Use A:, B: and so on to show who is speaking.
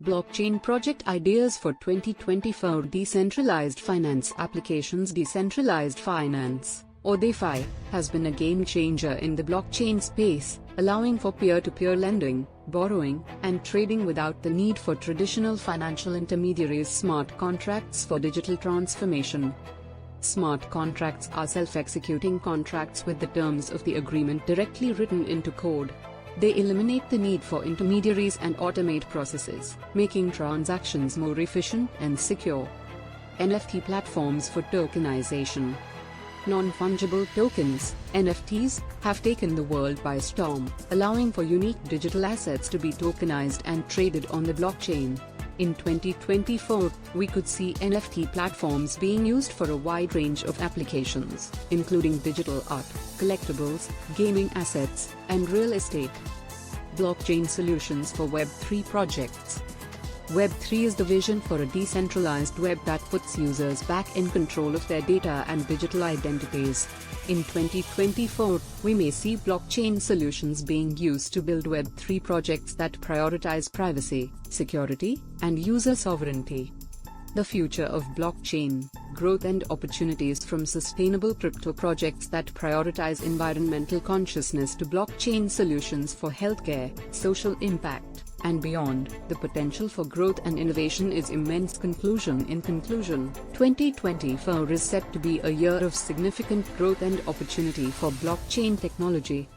A: Blockchain project ideas for 2024. Decentralized finance applications. Decentralized finance, or DeFi, has been a game changer in the blockchain space, allowing for peer-to-peer lending, borrowing, and trading without the need for traditional financial intermediaries. Smart contracts for digital transformation. Smart contracts are self-executing contracts with the terms of the agreement directly written into code. They eliminate the need for intermediaries and automate processes, making transactions more efficient and secure. NFT platforms for tokenization. Non-fungible tokens, NFTs, have taken the world by storm, allowing for unique digital assets to be tokenized and traded on the blockchain. In 2024, we could see NFT platforms being used for a wide range of applications, including digital art, collectibles, gaming assets, and real estate. Blockchain solutions for Web3 projects. Web3 is the vision for a decentralized web that puts users back in control of their data and digital identities. In 2024, we may see blockchain solutions being used to build Web3 projects that prioritize privacy, security, and user sovereignty. The future of blockchain, growth and opportunities. From sustainable crypto projects that prioritize environmental consciousness to blockchain solutions for healthcare, social impact, and beyond, the potential for growth and innovation is immense. In conclusion, 2024 is set to be a year of significant growth and opportunity for blockchain technology.